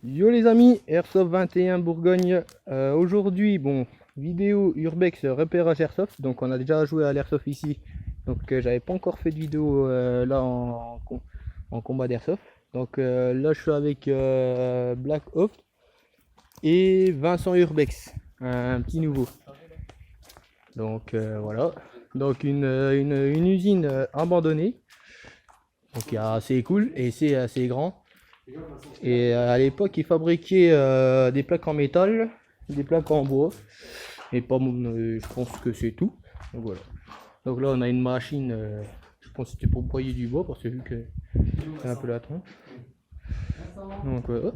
Yo les amis, Airsoft 21 Bourgogne. Aujourd'hui, bon, vidéo Urbex repérage Airsoft. Donc on a déjà joué à l'Airsoft ici. Donc j'avais pas encore fait de vidéo là en combat d'Airsoft. Donc là je suis avec Black Ops et Vincent Urbex, un petit nouveau. Donc voilà. Donc une usine abandonnée. Donc assez cool et c'est assez grand. Et à l'époque, ils fabriquaient des plaques en métal, des plaques en bois. Et pas, je pense que c'est tout. Donc voilà. Donc là, on a une machine. Je pense que c'était pour broyer du bois parce que vu que c'est un peu la tronche. Donc voilà.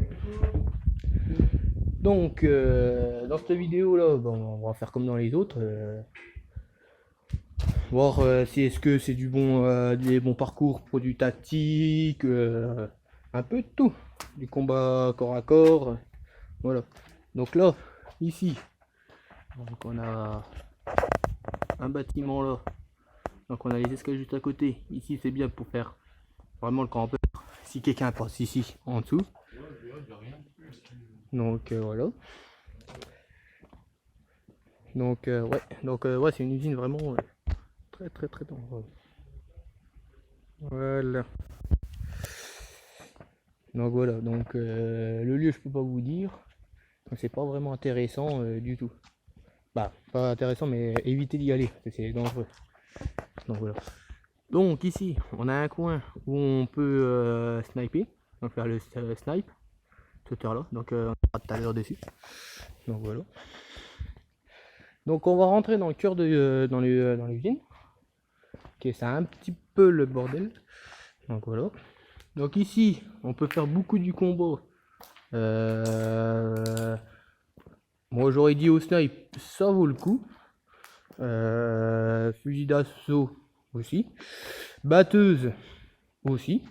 Donc dans cette vidéo là, bon, on va faire comme dans les autres. Voir si est-ce que c'est des bons parcours pour du tactique, un peu de tout. Du combat corps à corps. Voilà. Donc là, ici, donc on a un bâtiment là. Donc on a les escaliers juste à côté. Ici c'est bien pour faire vraiment le campeur. Si quelqu'un passe ici en dessous. Donc voilà. Donc ouais. Donc ouais, c'est une usine vraiment très dangereuse. Voilà. Donc voilà. Donc le lieu je peux pas vous dire. C'est pas vraiment intéressant du tout. Bah pas intéressant mais évitez d'y aller. C'est dangereux. Donc voilà. Donc ici, on a un coin où on peut sniper, donc faire le snipe, ce là, donc on sera tout à l'heure dessus. Donc voilà. Donc on va rentrer dans le cœur dans l'usine, qui c'est un petit peu le bordel. Donc voilà. Donc ici, on peut faire beaucoup du combo. Moi j'aurais dit au snipe, ça vaut le coup. Fusil d'assaut aussi. Batteuse aussi.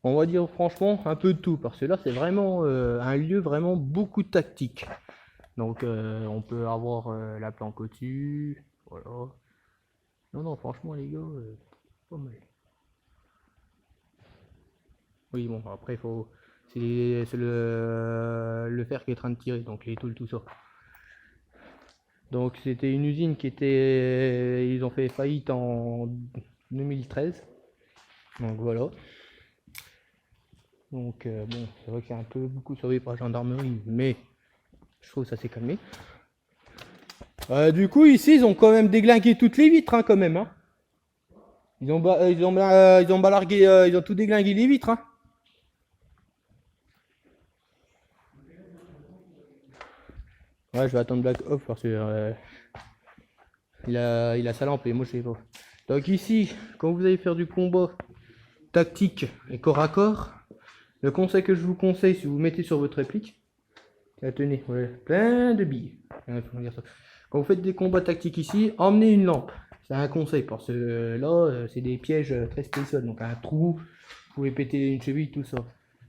On va dire franchement un peu de tout parce que là c'est vraiment un lieu vraiment beaucoup tactique. Donc on peut avoir la planque au-dessus. Voilà. Non non franchement les gars, pas mal. Oui bon après faut. C'est le fer qui est en train de tirer, donc les tools tout ça. Donc c'était une usine qui était. Ils ont fait faillite en 2013. Donc voilà. Donc bon, c'est vrai que c'est un peu beaucoup surveillé par la gendarmerie, mais je trouve que ça s'est calmé. Du coup, ici, ils ont quand même déglingué toutes les vitres, hein, quand même. Hein. Ils ont balargué, ils ont tout déglingué les vitres. Hein. Ouais, je vais attendre Black Ops parce que il a sa lampe et moi je sais pas. Donc ici, quand vous allez faire du combat tactique et corps à corps, le conseil que je vous conseille, si vous mettez sur votre réplique, tenez, ouais, plein de billes. Quand vous faites des combats tactiques ici, emmenez une lampe. C'est un conseil parce que là, c'est des pièges très spéciaux. Donc un trou, vous pouvez péter une cheville, tout ça.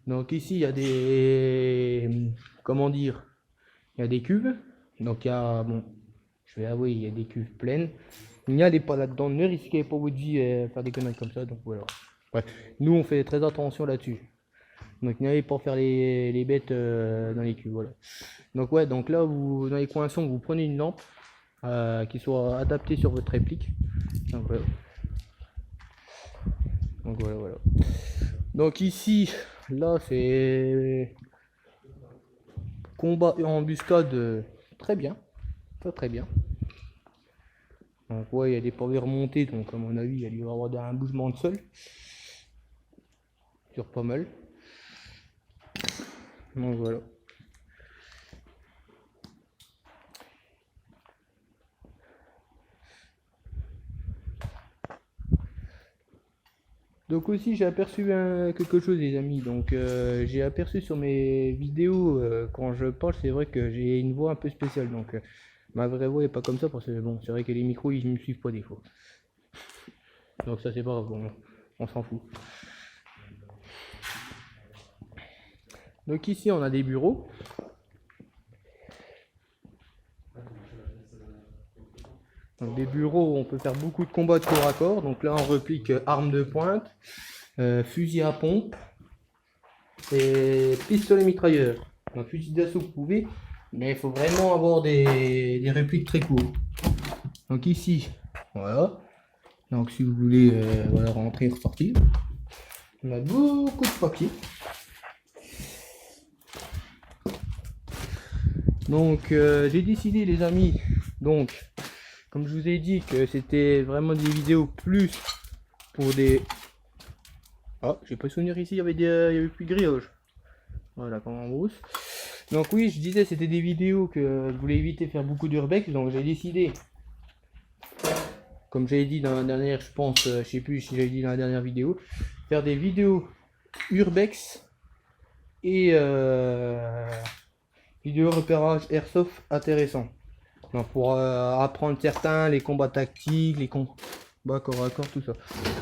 Donc ici, il y a des... Comment dire? Il y a des cuves. Donc il y a... Bon, je vais avouer, il y a des cuves pleines. Il n'y a des pas là-dedans. Ne risquez pas votre vie à faire des conneries comme ça. Donc voilà. Ouais. Nous, on fait très attention là-dessus. Donc n'allez pas faire les bêtes dans les cuves. Voilà. Donc ouais, donc là, dans les coins sombres, vous prenez une lampe qui soit adaptée sur votre réplique. Donc voilà. Donc voilà, voilà. Donc ici, là, c'est combat et embuscade très bien. Très bien. Donc ouais, il y a des pavés remontés, donc à mon avis, il y a dû y avoir un bougement de sol. Sur pas mal. Donc voilà. Donc aussi j'ai aperçu quelque chose les amis, donc j'ai aperçu sur mes vidéos quand je parle, c'est vrai que j'ai une voix un peu spéciale, donc ma vraie voix est pas comme ça parce que bon c'est vrai que les micros ils me suivent pas des fois. Donc ça c'est pas grave, bon, on s'en fout. Donc ici on a des bureaux. Donc des bureaux où on peut faire beaucoup de combats de corps à corps, donc là on replique arme de pointe, fusil à pompe. c'est pistolet mitrailleur. Un fusil d'assaut vous pouvez, mais il faut vraiment avoir des répliques très courtes. Donc ici, voilà. Donc si vous voulez voilà, rentrer et ressortir, on a beaucoup de papier. Donc j'ai décidé les amis, donc comme je vous ai dit que c'était vraiment des vidéos plus pour des... Ah, j'ai pas souvenir ici, il y avait plus de grillage. Voilà, comme en brousse. Donc oui, je disais c'était des vidéos que je voulais éviter de faire beaucoup d'urbex, donc j'ai décidé, comme j'avais dit dans la dernière, je pense, je sais plus si j'avais dit dans la dernière vidéo, faire des vidéos urbex et vidéo repérage airsoft intéressant. Donc pour apprendre certains, les combats tactiques, les combats corps à corps, tout ça.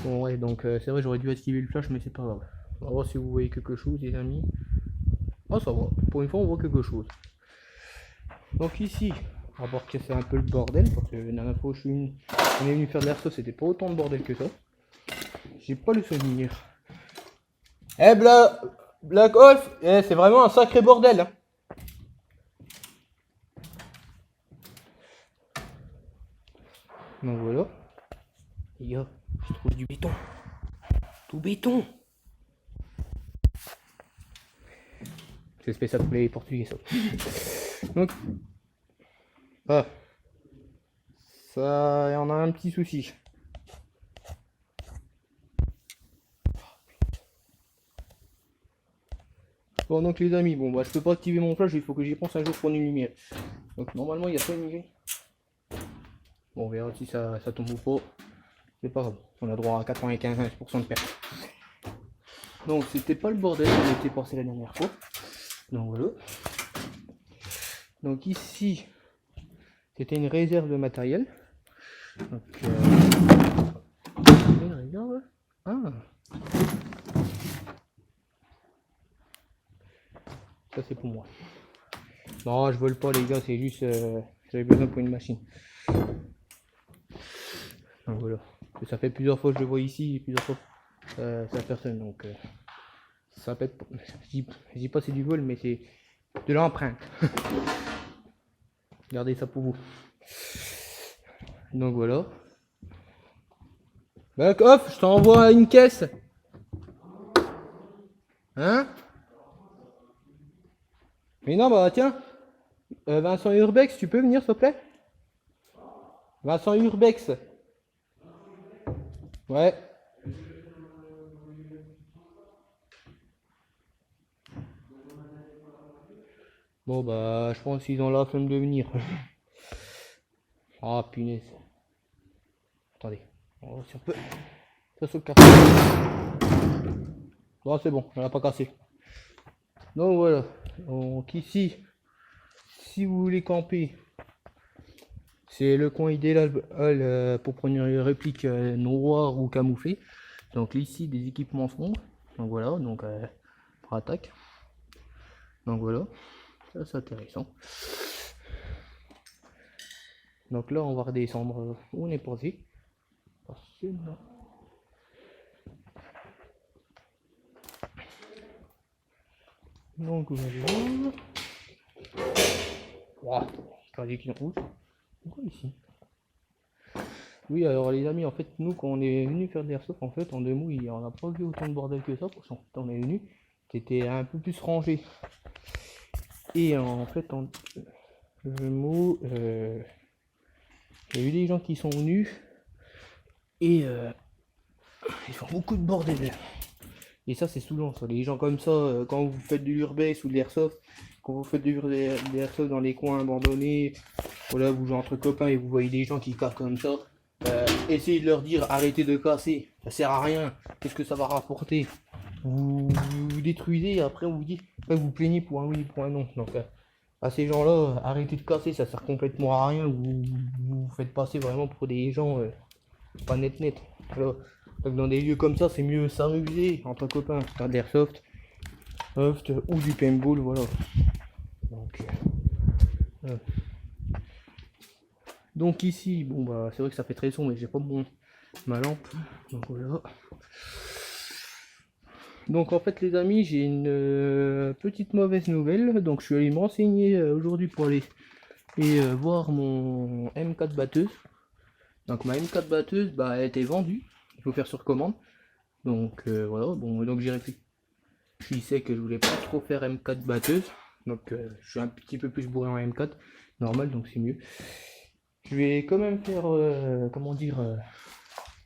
Bon ouais, donc c'est vrai j'aurais dû esquiver le flash, mais c'est pas grave. On va voir si vous voyez quelque chose les amis. Oh ça va, pour une fois on voit quelque chose. Donc ici, on va voir que c'est un peu le bordel, parce que la dernière fois on est venu faire de l'airsoft, c'était pas autant de bordel que ça. J'ai pas le souvenir. Eh Black Wolf, c'est vraiment un sacré bordel hein. Donc voilà. Les gars, je trouve du béton. Tout béton. C'est spécial pour les portugais ça. Donc. Ah. Ça, y en a un petit souci. Bon donc les amis, bon bah je peux pas activer mon flash, il faut que j'y pense un jour pour une lumière. Donc normalement il n'y a pas une lumière. Bon on verra si ça tombe ou pas. C'est pas grave, on a droit à 95% de perte. Donc c'était pas le bordel qu'on était passé la dernière fois. Donc voilà. Donc ici, c'était une réserve de matériel. Donc regarde. Ah. Ça c'est pour moi. Non je vole pas les gars, c'est juste j'avais besoin pour une machine. Donc voilà. Ça fait plusieurs fois que je le vois ici et plusieurs fois ça personne donc ça pète pas. Je dis pas c'est du vol mais c'est de l'empreinte. Gardez ça pour vous. Donc voilà. Back off, je t'envoie une caisse. Hein? Mais non bah tiens. Vincent Urbex, tu peux venir s'il te plaît? Vincent Urbex. Ouais. Bon bah je pense qu'ils ont la flemme de venir. Ah punaise. Attendez. Oh, si on peut. Ça se casse. Bon c'est bon, on l'a pas cassé. Donc voilà. Donc ici, si vous voulez camper, c'est le coin idéal pour prendre une réplique noire ou camouflée. Donc ici des équipements sombres. Donc voilà, donc pour attaque. Donc voilà, ça c'est intéressant. Donc là on va redescendre où on est passé. Donc voilà. Wow, qui rouge. Pourquoi ici? Oui alors les amis, en fait nous quand on est venu faire de l'airsoft, en fait en Demou on n'a pas vu autant de bordel que ça, parce qu'en fait on est venu, c'était un peu plus rangé. Et en fait en Demou, il y a eu des gens qui sont venus et ils font beaucoup de bordel. Et ça c'est saoulant ça, les gens comme ça, quand vous faites de l'urbex ou de l'airsoft, quand vous faites de l'airsoft dans les coins abandonnés, voilà, vous jouez entre copains et vous voyez des gens qui cassent comme ça, essayez de leur dire arrêtez de casser, ça sert à rien, qu'est-ce que ça va rapporter, vous détruisez et après on vous dit, après vous plaignez pour un oui pour un non. Donc à ces gens là, arrêtez de casser, ça sert complètement à rien, vous faites passer vraiment pour des gens pas net. Alors, donc dans des lieux comme ça c'est mieux s'amuser entre copains, faire de l'airsoft ou du paintball, voilà. Donc ici, bon bah c'est vrai que ça fait très sombre mais j'ai pas ma lampe. Donc voilà. Donc en fait les amis, j'ai une petite mauvaise nouvelle. Donc je suis allé me renseigner aujourd'hui pour aller voir mon M4 batteuse. Donc ma M4 batteuse, bah, elle a été vendue. Il faut faire sur commande. Donc voilà, bon, donc j'ai réfléchi que je voulais pas trop faire M4 batteuse. Donc je suis un petit peu plus bourré en M4, normal, donc c'est mieux. Je vais quand même faire, comment dire,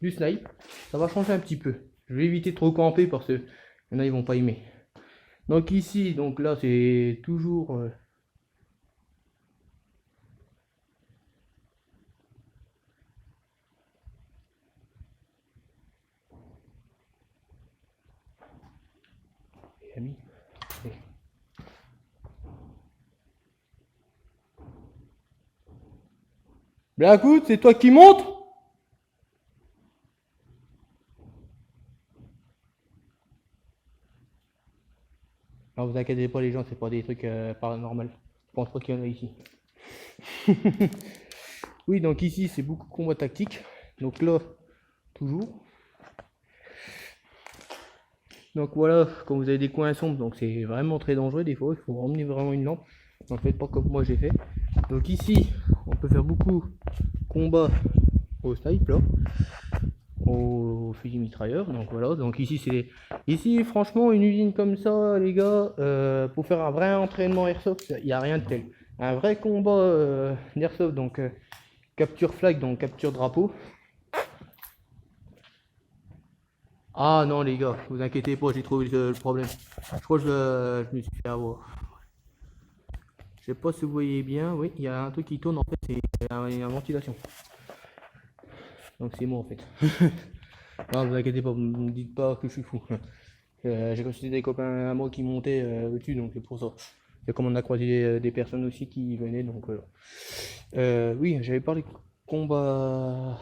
du snipe. Ça va changer un petit peu. Je vais éviter de trop camper parce que il y en a, ils vont pas aimer. Donc ici, donc là, c'est toujours... amis. Blackwood, c'est toi qui montes? Non, vous inquiétez pas les gens, c'est pas des trucs paranormaux. Je pense pas qu'il y en a ici. Oui, donc ici c'est beaucoup de combat tactique. Donc là, toujours. Donc voilà, quand vous avez des coins sombres, donc c'est vraiment très dangereux des fois, il faut emmener vraiment une lampe. Donc faites pas comme moi j'ai fait. Donc ici, on peut faire beaucoup combat au snipe là, au fusil mitrailleur. Donc voilà, donc ici c'est ici franchement une usine comme ça les gars, pour faire un vrai entraînement airsoft, il n'y a rien de tel. Un vrai combat d'airsoft, donc capture flag, donc capture drapeau. Ah non les gars, vous inquiétez pas, j'ai trouvé le problème. Je crois que je me suis fait avoir. Je sais pas si vous voyez bien, oui, il y a un truc qui tourne en fait, c'est une ventilation. Donc c'est moi en fait. Non, vous inquiétez pas, vous me dites pas que je suis fou. J'ai consulté des copains à moi qui montaient au-dessus, donc c'est pour ça. Et comme on a croisé des personnes aussi qui venaient, donc voilà. Oui, j'avais parlé combat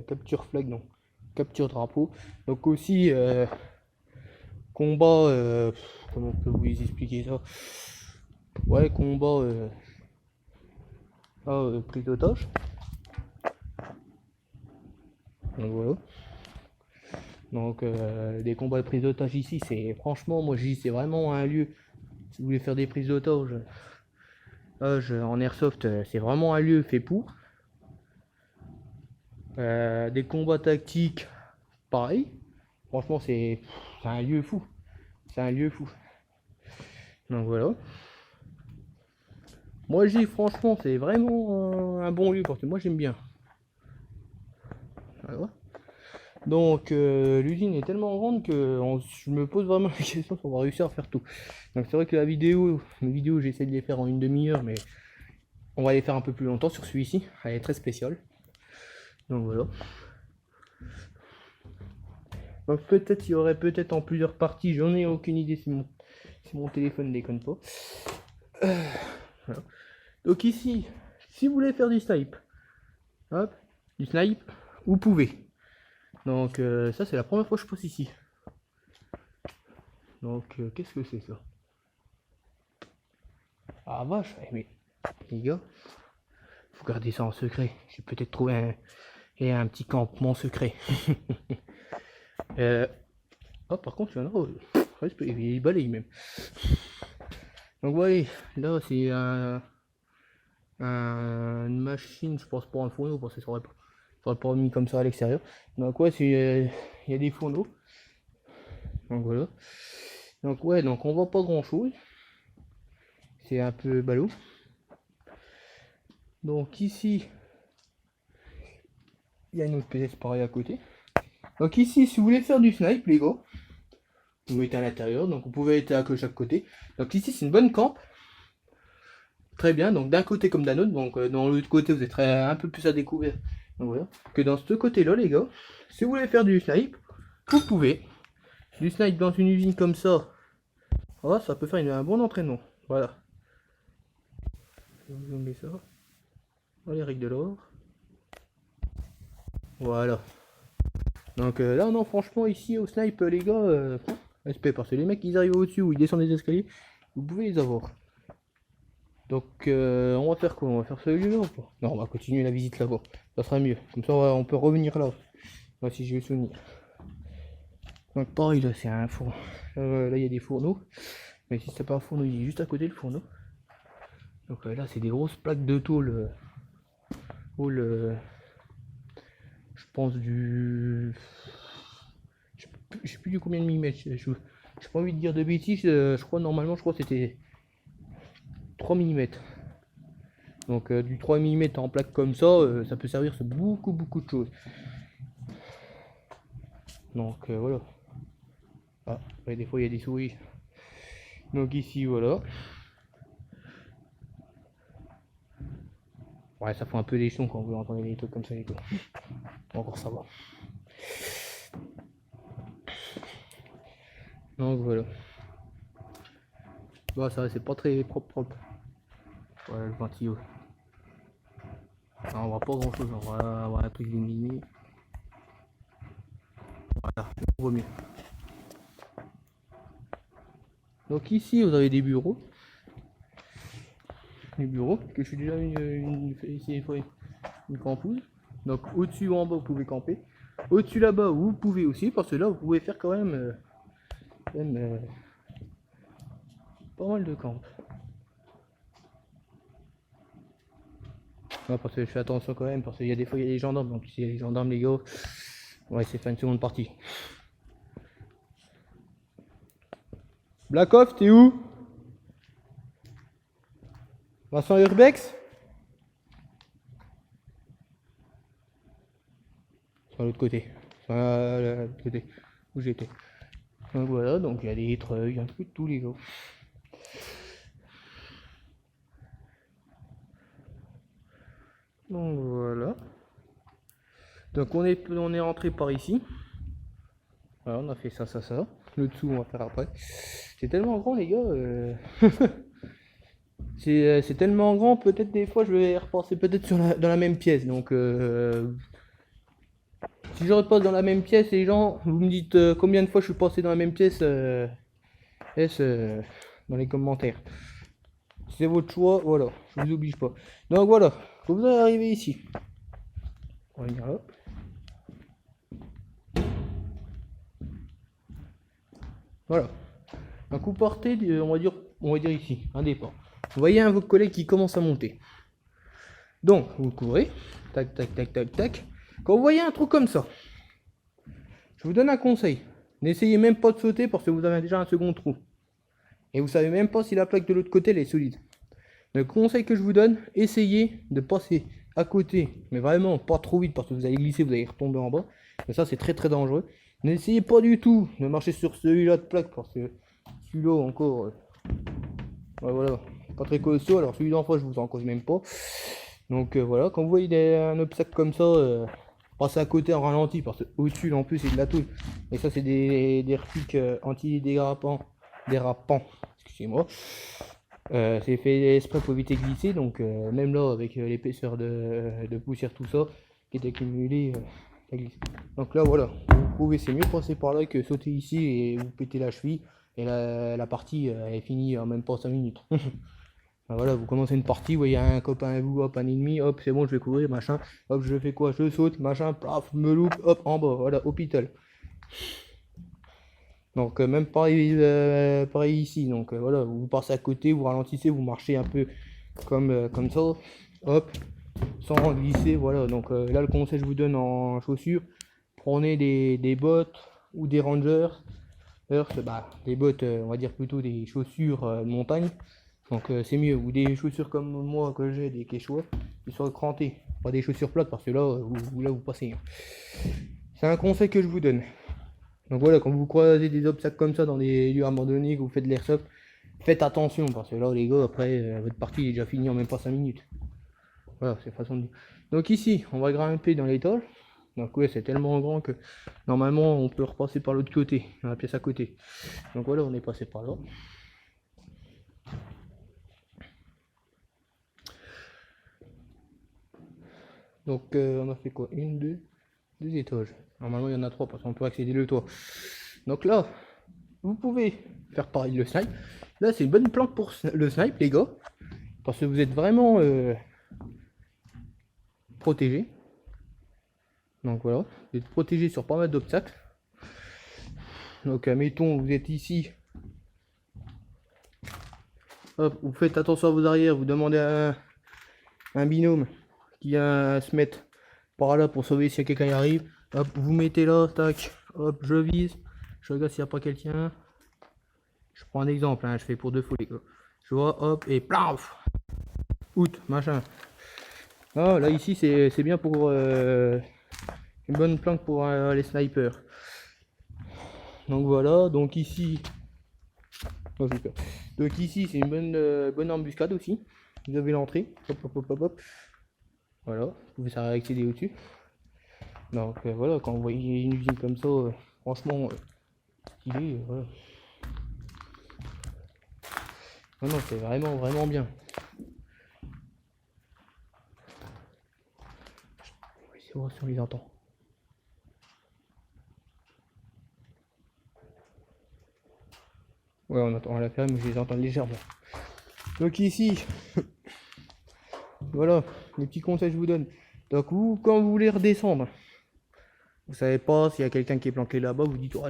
capture flag, donc capture drapeau. Donc aussi combat, comment on peut vous expliquer ça? Ouais, combat prise d'otage. Donc voilà. Donc des combats de prise d'otage ici, c'est franchement, moi je dis c'est vraiment un lieu. Si vous voulez faire des prises d'otage en airsoft, c'est vraiment un lieu fait pour. Des combats tactiques, pareil. Franchement, c'est un lieu fou. C'est un lieu fou. Donc voilà. Moi je dis franchement, c'est vraiment un bon lieu parce que moi j'aime bien. Voilà. Donc l'usine est tellement grande que je me pose vraiment la question si on va réussir à faire tout. Donc c'est vrai que les vidéos j'essaie de les faire en une demi-heure, mais on va les faire un peu plus longtemps sur celui-ci. Elle est très spéciale. Donc voilà. Donc peut-être il y aurait peut-être en plusieurs parties, j'en ai aucune idée si mon téléphone déconne pas. Voilà. Donc ici, si vous voulez faire du snipe, hop, du snipe, vous pouvez. Donc ça c'est la première fois que je passe ici. Donc qu'est-ce que c'est ça? Ah vache, mais les gars, faut garder ça en secret. J'ai peut-être trouvé un petit campement secret. Oh par contre il y en a, il balaye même. Donc voyez, là c'est une machine, je pense pour un fourneau, parce que ça aurait pas mis comme ça à l'extérieur. Donc ouais, il y a des fourneaux. Donc voilà. Donc ouais, donc on voit pas grand chose. C'est un peu ballot. Donc ici, il y a une autre pièce pareil à côté. Donc ici, si vous voulez faire du snipe, les gars, vous mettez à l'intérieur. Donc vous pouvez être à chaque côté. Donc ici, c'est une bonne camp. Très bien. Donc d'un côté comme d'un autre. Donc dans l'autre côté, vous êtes un peu plus à découvert. Donc voilà. Que dans ce côté-là, les gars, si vous voulez faire du snipe, vous pouvez. Du snipe dans une usine comme ça, oh, ça peut faire un bon entraînement. Voilà. Je vais vous zoomer ça. Dans les règles de l'or. Voilà. Donc là, non, franchement, ici au snipe, les gars, respect, parce que les mecs, ils arrivent au-dessus ou ils descendent les escaliers, vous pouvez les avoir. Donc, on va faire quoi? On va faire ce lieu-là ou pas? Non, on va continuer la visite là-bas. Ça sera mieux. Comme ça, on peut revenir là. Moi, si j'ai le souvenir. Donc pareil là c'est un four. Là il y a des fourneaux. Mais si c'est pas un fourneau, il est juste à côté le fourneau. Donc là c'est des grosses plaques de tôle. Je pense du. Je sais plus du combien de millimètres. J'ai pas envie de dire de bêtises. Je crois normalement je crois que c'était 3 millimètres. Donc du 3 millimètres en plaque comme ça, ça peut servir sur beaucoup de choses. Donc voilà. Ah, ouais, des fois il y a des souris. Donc ici voilà. Ouais, ça fait un peu des sons quand vous entendez des trucs comme ça et tout. Encore ça va. Donc voilà. Bah ça c'est pas très propre. Voilà le ventilo. On voit pas grand chose, on va avoir un truc illuminé. Voilà, on voit mieux. Donc ici vous avez des bureaux. Les bureaux, que je suis déjà ici une campouse. Donc au-dessus ou en bas vous pouvez camper. Au-dessus là-bas vous pouvez aussi, parce que là vous pouvez faire quand même, pas mal de camp. Ouais, parce que je fais attention quand même, parce qu'il y a des fois il y a des gendarmes, donc s'il y a les gendarmes les gars, on va essayer de faire une seconde partie. Black Off, t'es où? Vincent Urbex? Sur l'autre côté. Sur l'autre côté où j'étais. Donc voilà, donc il y a des treuils, un peu de tous les gars. Donc voilà. Donc on est rentré par ici. Voilà, on a fait ça. Le dessous on va faire après. C'est tellement grand les gars. C'est tellement grand, peut-être des fois je vais repenser peut-être dans la même pièce. Donc si je repasse dans la même pièce, les gens, vous me dites combien de fois je suis passé dans la même pièce dans les commentaires. C'est votre choix, voilà, je vous oblige pas. Donc voilà, quand vous arrivez ici, on va venir là. Voilà. Donc vous partez, on va dire ici, un départ. Vous voyez un de vos collègues qui commence à monter. Donc vous le couvrez, tac. Quand vous voyez un trou comme ça, je vous donne un conseil. N'essayez même pas de sauter parce que vous avez déjà un second trou. Et vous savez même pas si la plaque de l'autre côté elle est solide. Le conseil que je vous donne, essayez de passer à côté, mais vraiment pas trop vite parce que vous allez glisser, vous allez retomber en bas. Mais ça c'est très dangereux. N'essayez pas du tout de marcher sur celui-là de plaque parce que celui-là encore, ouais, voilà, pas très costaud. Alors celui d'en face je vous en cause même pas. Donc voilà, quand vous voyez un obstacle comme ça, passez à côté en ralenti parce que au-dessus en plus c'est de la tôle. Et ça c'est des repiques anti-dérapants, excusez-moi. C'est fait exprès pour éviter de glisser, donc même là avec l'épaisseur de poussière tout ça qui est accumulé, ça glisse. Donc là voilà, vous pouvez, c'est mieux passer par là que sauter ici et vous péter la cheville et la partie est finie en même pas 5 minutes. Voilà, vous commencez une partie, vous voyez un copain à vous, hop, un ennemi, hop, c'est bon, je vais courir, machin, hop, je fais quoi, je saute, machin, plaf, me loupe, hop, en bas, voilà, hôpital. Donc même pareil, pareil ici, donc voilà, vous passez à côté, vous ralentissez, vous marchez un peu comme ça, hop, sans glisser, voilà. Donc là le conseil que je vous donne en chaussures, prenez des bottes ou des Rangers, des bottes, on va dire plutôt des chaussures de montagne, donc c'est mieux, ou des chaussures comme moi que j'ai, des Quechua, qui sont crantées, pas des chaussures plates parce que là vous passez. C'est un conseil que je vous donne. Donc voilà, quand vous croisez des obstacles comme ça dans des lieux abandonnés, que vous faites de l'airsoft, faites attention parce que là les gars après votre partie est déjà finie en même pas 5 minutes. Voilà, c'est façon de dire. Donc ici, on va grimper dans l'étage. Donc ouais, c'est tellement grand que normalement on peut repasser par l'autre côté, dans la pièce à côté. Donc voilà, on est passé par là. Donc on a fait quoi? Deux étages. Normalement il y en a 3 parce qu'on peut accéder le toit. Donc là, vous pouvez faire pareil le snipe. Là c'est une bonne planque pour le snipe les gars. Parce que vous êtes vraiment protégé. Donc voilà, vous êtes protégé sur pas mal d'obstacles. Donc admettons, vous êtes ici. Hop, vous faites attention à vos arrières, vous demandez à un binôme qui vient se mettre par là pour sauver si quelqu'un y arrive. Hop, vous mettez là, tac, hop, je vise, je regarde s'il n'y a pas quelqu'un. Je prends un exemple, hein, je fais pour 2 fois les gars. Je vois, hop, et plaf, out, machin. Ah, là ici c'est bien pour une bonne planque pour les snipers. Donc voilà, donc ici, oh, j'ai peur. Donc ici c'est une bonne embuscade aussi. Vous avez l'entrée, hop hop hop hop hop. Voilà, vous pouvez accéder au-dessus. Donc voilà, quand vous voyez une usine comme ça, franchement, stylé, voilà. Non, non, c'est vraiment bien. On va essayer de voir si on les entend. Ouais, on entend à la ferme, mais je les entends légèrement. Donc ici, voilà, les petits conseils que je vous donne. Donc vous, quand vous voulez redescendre, vous savez pas s'il y a quelqu'un qui est planqué là-bas, vous dites, oh,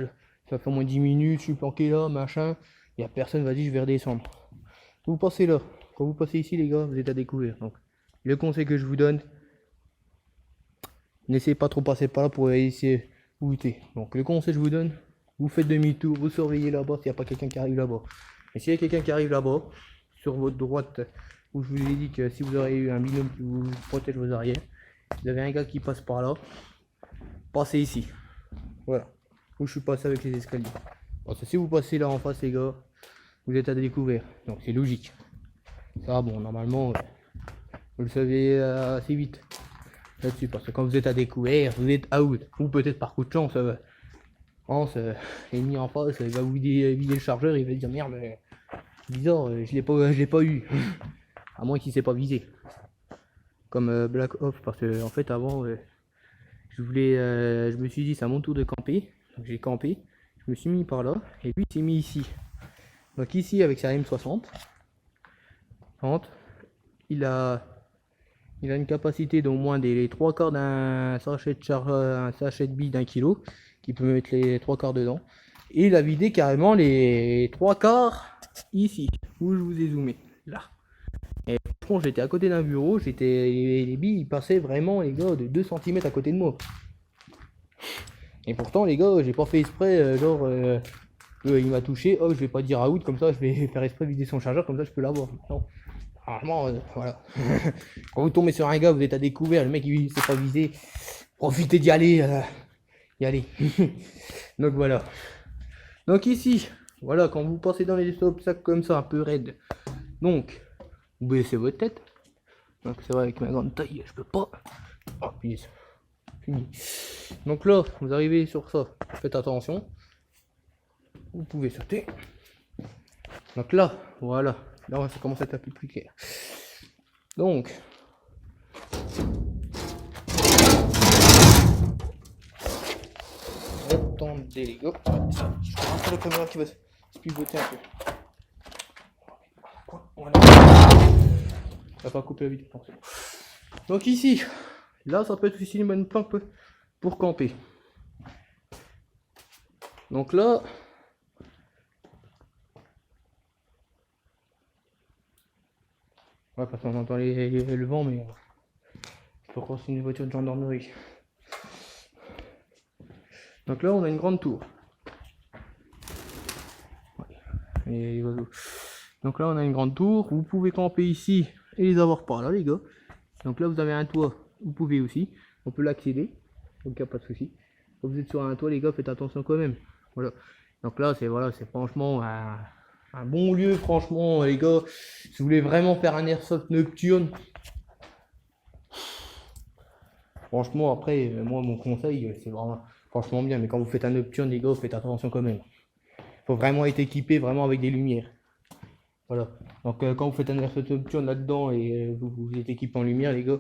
ça fait au moins 10 minutes, je suis planqué là, machin. Il n'y a personne, vas-y, je vais redescendre. Vous passez là. Quand vous passez ici, les gars, vous êtes à découvert. Donc, le conseil que je vous donne, n'essayez pas trop passer par là pour essayer de goûter. Donc, le conseil que je vous donne, vous faites demi-tour, vous surveillez là-bas s'il n'y a pas quelqu'un qui arrive là-bas. Et s'il y a quelqu'un qui arrive là-bas, sur votre droite, où je vous ai dit que si vous aurez eu un binôme qui vous protège vos arrières, vous avez un gars qui passe par là, passez ici. Voilà. Où je suis passé avec les escaliers. Parce que si vous passez là en face, les gars, vous êtes à découvert. Donc, c'est logique. Ça, bon, normalement, vous le savez assez vite là-dessus, parce que quand vous êtes à découvert, vous êtes out. Ou peut-être par coup de chance, l'ennemi en face, il va vous vider le chargeur, il va dire merde, bizarre, je l'ai pas eu. À moins qu'il s'est pas visé. Comme Black Ops, parce que en fait avant, je me suis dit c'est à mon tour de camper, donc j'ai campé, je me suis mis par là, et lui il s'est mis ici. Donc ici avec sa M60, il a une capacité d'au moins des 3 quarts d'un sachet un sachet de billes d'1 kilo, qui peut mettre les 3 quarts dedans. Et il a vidé carrément les 3 quarts ici, où je vous ai zoomé, là. Et franchement, j'étais à côté d'un bureau, les billes passaient vraiment, les gars, de 2 cm à côté de moi. Et pourtant, les gars, j'ai pas fait exprès, il m'a touché, oh, je vais pas dire out, comme ça, je vais faire exprès vider son chargeur, comme ça, je peux l'avoir. Non. Franchement, voilà. Quand vous tombez sur un gars, vous êtes à découvert, le mec il s'est pas visé, profitez d'y aller, y aller. Donc voilà. Donc ici, voilà, quand vous passez dans les obstacles comme ça, un peu raide, donc vous baissez votre tête. Donc c'est vrai, avec ma grande taille, je peux pas. Oh, puis fini. Donc là, vous arrivez sur ça, faites attention. Vous pouvez sauter. Donc là, voilà. Là, ça commence à être un peu plus clair. Donc, attendez les gars. Je vais rentrer la caméra qui va se pivoter un peu. Voilà. Ça va pas couper la vidéo. Donc ici, là, ça peut être aussi une bonne planque pour camper. Donc là, ouais, parce qu'on entend le vent, mais je peux croire que c'est une voiture de gendarmerie. Donc là, on a une grande tour. Ouais. Et les oiseaux. Donc là, on a une grande tour. Vous pouvez camper ici et les avoir par là, les gars. Donc là, vous avez un toit. Vous pouvez aussi. On peut l'accéder. Donc il n'y a pas de souci. Quand vous êtes sur un toit, les gars, faites attention quand même. Voilà. Donc là, c'est franchement un bon lieu, franchement, les gars. Si vous voulez vraiment faire un airsoft nocturne, franchement, après, moi, mon conseil, c'est vraiment franchement bien. Mais quand vous faites un nocturne, les gars, faites attention quand même. Faut vraiment être équipé, vraiment avec des lumières. Voilà. Donc quand vous faites un airsoft nocturne là-dedans et vous êtes équipé en lumière, les gars,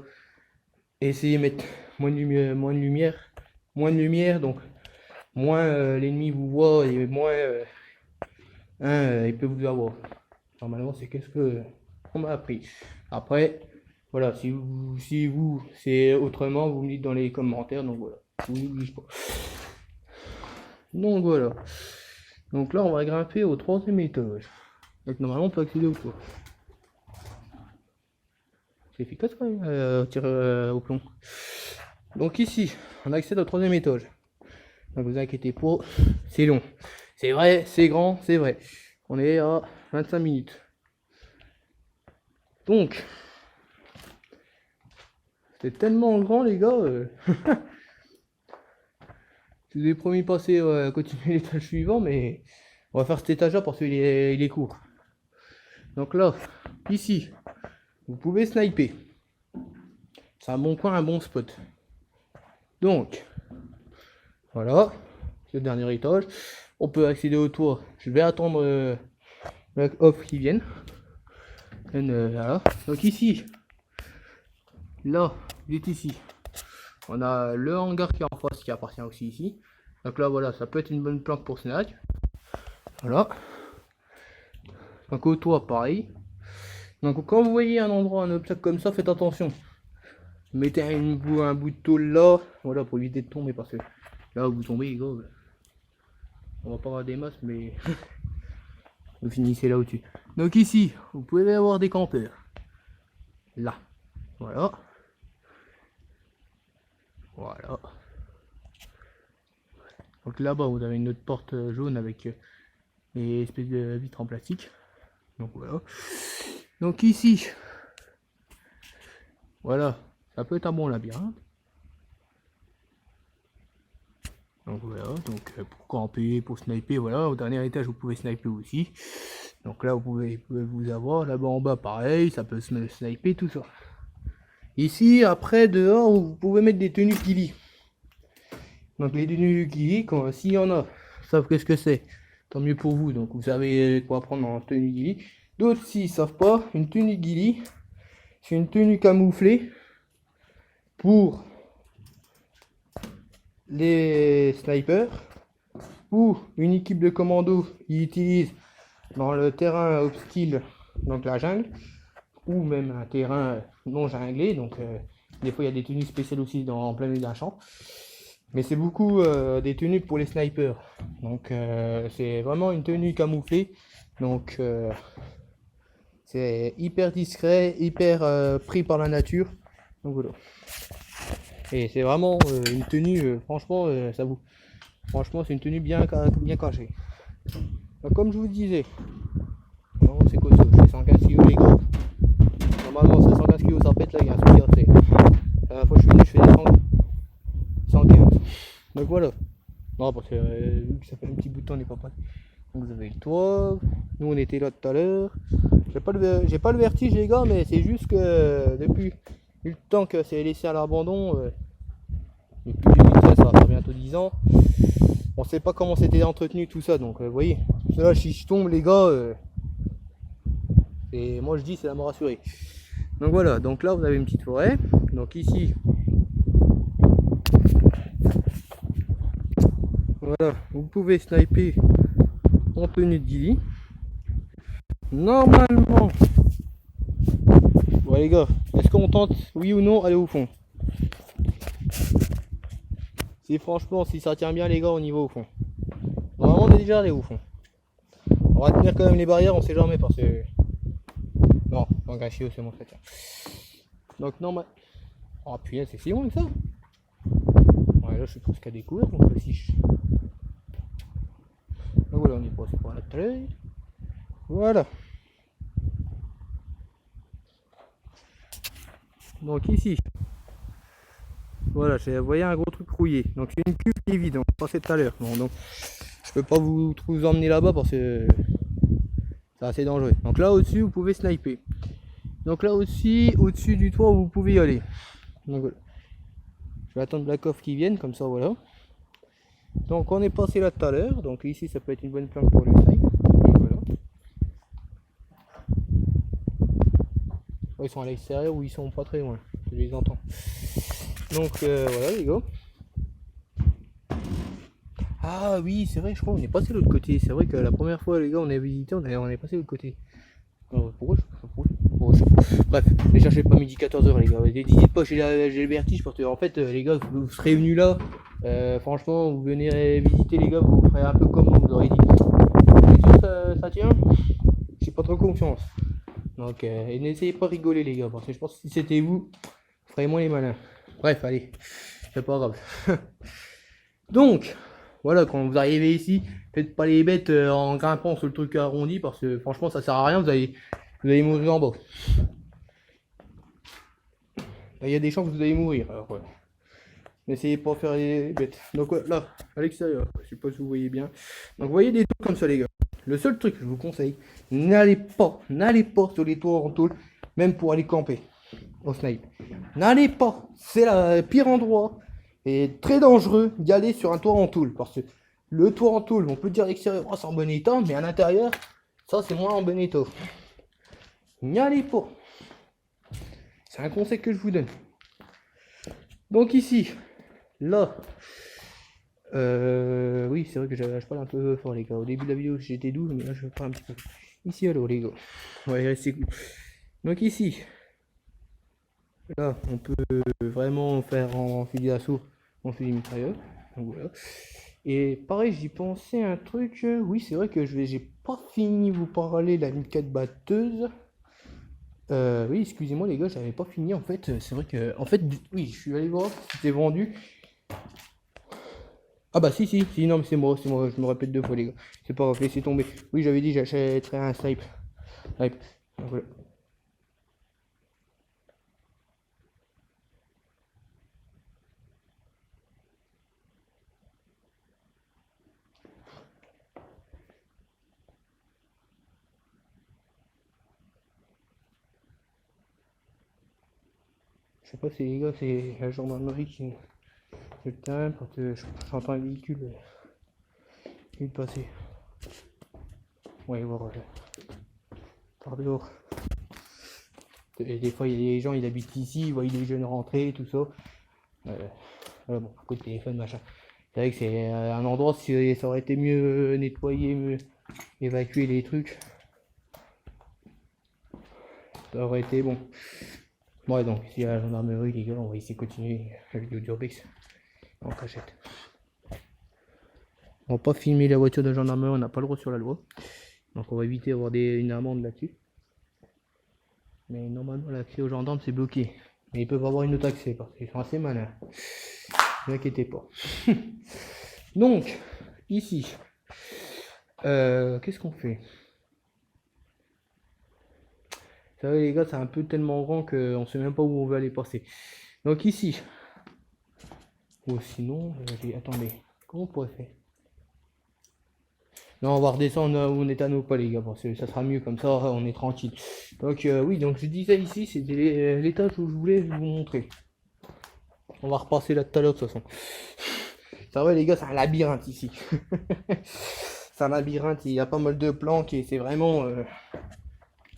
essayez de mettre moins de lumière, donc moins l'ennemi vous voit et moins il peut vous avoir. Normalement, c'est qu'est-ce que on m'a appris. Après, voilà, si vous c'est autrement, vous me dites dans les commentaires, donc voilà, je vous oblige pas. Donc voilà. Donc là, on va grimper au 3e étage. Donc normalement, on peut accéder au toit. C'est efficace quand même, tir au plomb. Donc ici, on accède au 3e étage. Donc vous inquiétez pas, c'est long. C'est vrai, c'est grand, c'est vrai. On est à 25 minutes. Donc, c'est tellement grand les gars. Je vous ai promis de passer à continuer l'étage suivant, mais on va faire cet étage là parce qu'il est court. Donc là, ici, vous pouvez sniper. C'est un bon coin, un bon spot. Donc, voilà, c'est le dernier étage. On peut accéder au toit. Je vais attendre le off qui vienne. Voilà. Donc ici, là, vous êtes ici. On a le hangar qui est en face qui appartient aussi ici. Donc là, voilà, ça peut être une bonne planque pour snack. Voilà. Donc au toit, pareil. Donc quand vous voyez un endroit, un obstacle comme ça, faites attention. Mettez un bout de tôle là, voilà, pour éviter de tomber, parce que là où vous tombez, les gars, on va pas avoir des masses, mais vous finissez là au-dessus. Donc ici, vous pouvez avoir des campeurs. Là, voilà. Voilà. Donc là-bas, vous avez une autre porte jaune avec des espèces de vitres en plastique. Donc voilà. Donc ici, voilà, ça peut être un bon labyrinthe. Donc voilà, donc pour camper, pour sniper, voilà, au dernier étage vous pouvez sniper aussi. Donc là vous pouvez vous avoir, là-bas en bas pareil, ça peut se sniper, tout ça. Ici, après, dehors, vous pouvez mettre des tenues ghillie. Donc les tenues ghillie, s'il y en a, savent qu'est-ce que c'est, tant mieux pour vous, donc vous savez quoi prendre en tenue ghillie. D'autres, s'ils savent pas, une tenue ghillie, c'est une tenue camouflée pour les snipers ou une équipe de commando qui utilise dans le terrain hostile, donc la jungle, ou même un terrain non junglé, donc des fois il y a des tenues spéciales aussi en plein milieu d'un champ, mais c'est beaucoup des tenues pour les snipers, donc c'est vraiment une tenue camouflée, donc c'est hyper discret, hyper pris par la nature, donc voilà. Et c'est vraiment une tenue, franchement, ça vous. Franchement, c'est une tenue bien cachée. Donc, comme je vous disais, non, c'est quoi ça? Je fais 115 kg les gars. Normalement, c'est 115 kg, ça pète là, il y a un souci à faire. La dernière fois que je suis venu, je faisais 115. Donc voilà. Non, parce que vu que ça fait un petit bout de temps, on n'est pas prêt. Donc vous avez le toit. Nous, on était là tout à l'heure. J'ai pas le vertige, les gars, mais c'est juste que depuis le temps que c'est laissé à l'abandon, depuis 2013, ça va faire bientôt 10 ans, on sait pas comment c'était entretenu tout ça, donc vous voyez, là si je tombe les gars, et moi je dis c'est la mort assurée. Donc voilà, donc là vous avez une petite forêt, donc ici, voilà, vous pouvez sniper en tenue de ghillie. Normalement, bon les gars, est-ce qu'on tente, oui ou non, aller au fond? Si franchement, si ça tient bien les gars, on y va au fond. Normalement on est déjà allé au fond. On va tenir quand même les barrières, on sait jamais parce que... Non, pas gâcher c'est mon fait. Donc normal. Oh putain, c'est si loin que ça. Ouais, là je suis presque à découvert, donc si je... Donc voilà, on est passé par la treille. Voilà. Donc ici, voilà, vous voyez un gros truc rouillé. Donc c'est une cuve qui est vide, on passait tout à l'heure. Bon, donc je peux pas vous emmener là-bas parce que c'est assez dangereux. Donc là au-dessus, vous pouvez sniper. Donc là aussi, au-dessus du toit, vous pouvez y aller. Donc voilà. Je vais attendre Black Off qui vienne, comme ça voilà. Donc on est passé là tout à l'heure. Donc ici, ça peut être une bonne planque pour le snipe. Voilà. Ils sont à l'extérieur ou ils sont pas très loin. Je les entends. Donc voilà les gars. Ah oui, c'est vrai, je crois qu'on est passé de l'autre côté. C'est vrai que la première fois les gars on a visité, on est passé de l'autre côté. Alors, pourquoi bref, ne cherchez pas midi 14h les gars. Dites pas j'ai le vertige parce que en fait les gars vous serez venus là. Franchement vous venez visiter les gars, vous ferez un peu comme on vous aurait dit. ça tient. J'ai pas trop confiance. Donc et n'essayez pas de rigoler les gars, parce que je pense que si c'était vous, vous ferez moins les malins. Bref, allez, c'est pas grave. Donc, voilà, quand vous arrivez ici, faites pas les bêtes en grimpant sur le truc arrondi, parce que franchement ça sert à rien, vous allez mourir en bas. Il y a des chances que vous allez mourir, alors voilà. N'essayez pas de faire les bêtes. Donc ouais, là, à l'extérieur, je sais pas si vous voyez bien. Donc vous voyez des tours comme ça les gars. Le seul truc que je vous conseille, n'allez pas sur les tours en tôle, même pour aller camper au snipe. N'allez pas, c'est le pire endroit et très dangereux d'y aller sur un toit en tôle, parce que le toit en tôle, on peut dire à l'extérieur, oh, c'est en bon état, mais à l'intérieur, ça c'est moins en bon état. N'y allez pas. C'est un conseil que je vous donne. Donc ici, là, oui, c'est vrai que je parle un peu fort les gars. Au début de la vidéo j'étais doux, mais là je parle un petit peu. Ici alors les gars, ouais restez cool. Donc ici, là on peut vraiment faire en fusil d'assaut, en fusil mitrailleur. Donc voilà. Et pareil, j'y pensais un truc. Oui, c'est vrai que j'ai pas fini de vous parler de la M4 batteuse. Oui, excusez-moi les gars, j'avais pas fini en fait. C'est vrai que, en fait, oui, je suis allé voir si c'était vendu. Ah bah si, non mais c'est moi, je me répète deux fois les gars. C'est pas grave, laissez tomber. Oui, j'avais dit j'achèterais un snipe. Donc, voilà. Je sais pas si les gars, c'est la gendarmerie qui le terrain parce que j'entends un véhicule passer. Ouais, voilà. Par dehors. Et des fois, il y a des gens, ils habitent ici, ils voient les jeunes rentrer, tout ça. Voilà, bon, coup de téléphone, machin. C'est vrai que c'est un endroit, si ça aurait été mieux nettoyé, mieux évacuer les trucs, ça aurait été bon. Ouais, donc ici à la gendarmerie, les gars, on va essayer de continuer la vidéo d'Urbex en cachette. On va pas filmer la voiture de gendarmerie, on n'a pas le droit sur la loi. Donc on va éviter d'avoir une amende là-dessus. Mais normalement l'accès aux gendarmes c'est bloqué. Mais ils peuvent avoir une autre accès parce qu'ils sont assez malins. Ne vous inquiétez pas. Donc, ici, qu'est-ce qu'on fait? Vous savez les gars, c'est un peu tellement grand qu'on sait même pas où on veut aller passer. Donc ici. Ou sinon, attendez, comment on pourrait faire? Non, on va redescendre où on est à nos pas les gars, parce que ça sera mieux comme ça, on est tranquille. Donc oui, donc je disais ici, c'était l'étage où je voulais vous montrer. On va repasser là tout à l'heure de toute façon. Ça va les gars, c'est un labyrinthe ici. C'est un labyrinthe, il y a pas mal de planques et c'est vraiment...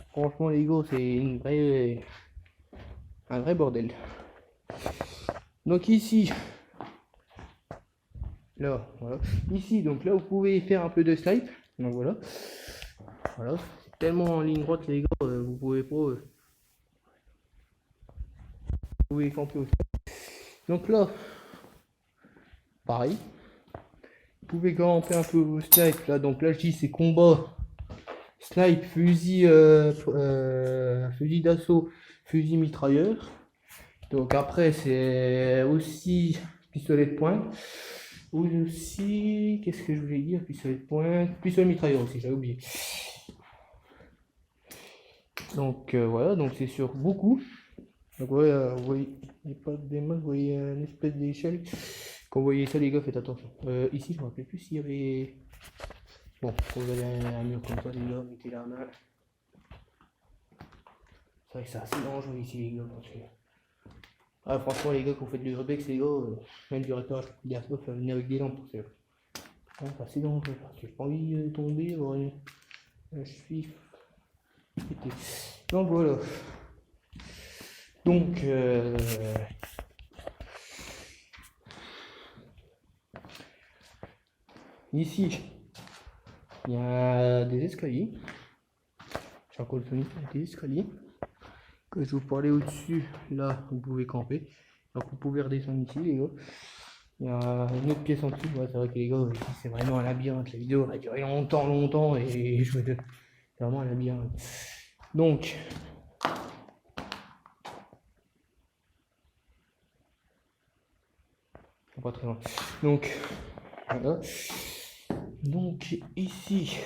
franchement les gars, c'est un vrai bordel. Donc ici... Là, voilà. Ici, donc là, vous pouvez faire un peu de snipe. Donc voilà. Voilà. C'est tellement en ligne droite, les gars, vous pouvez pas... vous pouvez camper aussi. Donc là, pareil. Vous pouvez camper un peu au snipe. Là, donc là, je dis c'est combat. Snipe, fusil, fusil d'assaut, fusil mitrailleur. Donc après, c'est aussi pistolet de pointe. Ou aussi, qu'est-ce que je voulais dire? Pistolet de pointe, pistolet mitrailleur aussi, j'avais oublié. Donc voilà, donc c'est sur beaucoup. Donc ouais, vous voyez, il n'y a pas de bémol, vous voyez une espèce d'échelle. Quand vous voyez ça les gars, faites attention. Ici, je ne me rappelle plus s'il y avait... Bon, quand vous avez un mur comme ça les gars, mettez la main. C'est vrai que c'est assez dangereux ici les gars. Parce que... ah, franchement les gars, quand vous faites du urbex les gars, même du réparage, il faut venir avec des lampes. C'est assez dangereux parce que j'ai pas envie de tomber, avoir une cheville. Donc voilà. Donc ici, il y a des escaliers. J'ai encore des escaliers que je vous parlais au-dessus. Là, vous pouvez camper. Donc vous pouvez redescendre ici, les gars. Il y a une autre pièce en dessous. Ouais, c'est vrai que les gars, ici c'est vraiment un labyrinthe. La vidéo a duré longtemps et je me dis, c'est vraiment un labyrinthe. Donc, pas très loin. Donc, voilà. Donc ici,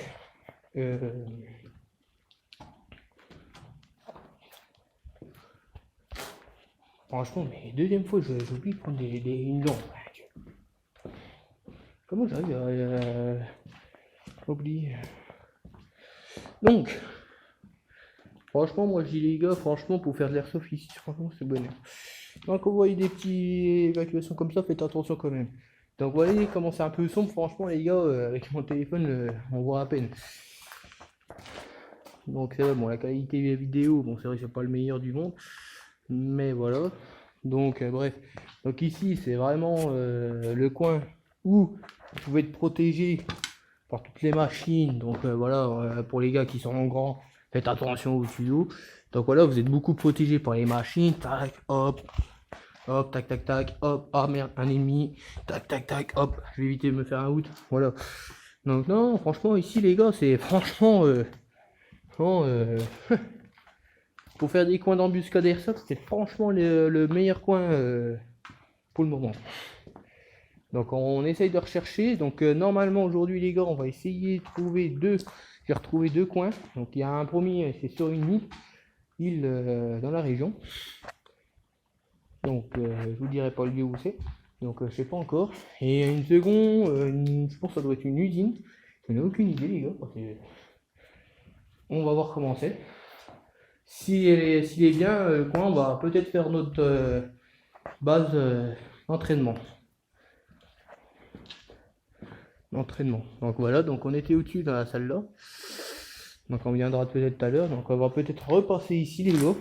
franchement, mais deuxième fois, j'oublie de prendre une lampe. Comment j'arrive à oublier? Donc, franchement, moi je dis les gars, franchement, pour faire de l'airsoft ici, franchement, c'est bonheur. Donc, quand vous voyez des petites évacuations comme ça, faites attention quand même. Donc, vous voyez comment c'est un peu sombre, franchement, les gars, avec mon téléphone, on voit à peine. Donc, c'est vrai, bon, la qualité vidéo, bon, c'est vrai, c'est pas le meilleur du monde, mais voilà. Donc, bref. Donc, ici, c'est vraiment le coin où vous pouvez être protégé par toutes les machines. Donc, voilà, pour les gars qui sont grands, faites attention au tuyau. Donc, voilà, vous êtes beaucoup protégé par les machines. Tac, hop. Hop, tac, tac, tac, hop, ah merde, un ennemi, tac, tac, tac, hop, je vais éviter de me faire un out, voilà. Donc non, franchement, ici les gars, c'est franchement, pour faire des coins d'embuscade airsoft, c'est franchement le meilleur coin pour le moment. Donc on essaye de rechercher, donc normalement aujourd'hui les gars, on va essayer de trouver j'ai retrouvé deux coins. Donc il y a un premier, c'est sur une île dans la région. Donc je vous dirai pas le lieu où c'est, donc je sais pas encore. Et une seconde, je pense que ça doit être une usine, je n'ai aucune idée les gars, on va voir comment c'est. S'il est bien le coin, on va peut-être faire notre base d'entraînement. Donc voilà, donc on était au-dessus dans la salle là, donc on viendra peut-être tout à l'heure, donc on va peut-être repasser ici les gars.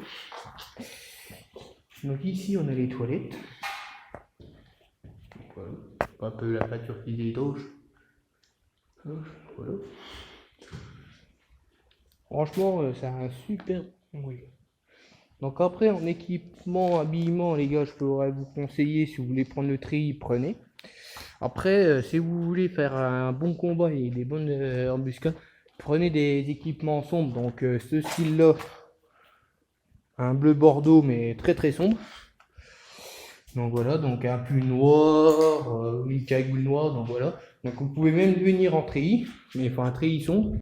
Donc ici on a les toilettes. Voilà. Un peu la peinture qui dédoge. Voilà. Franchement, c'est un super. Oui. Donc après en équipement, habillement, les gars, je pourrais vous conseiller si vous voulez prendre le treillis, prenez. Après, si vous voulez faire un bon combat et des bonnes embuscades, prenez des équipements sombres. Donc ce style-là, un bleu bordeaux mais très très sombre. Donc voilà, donc un pull noir, une cagoule noire, donc voilà. Donc vous pouvez même venir en treillis, mais il faut un treillis sombre.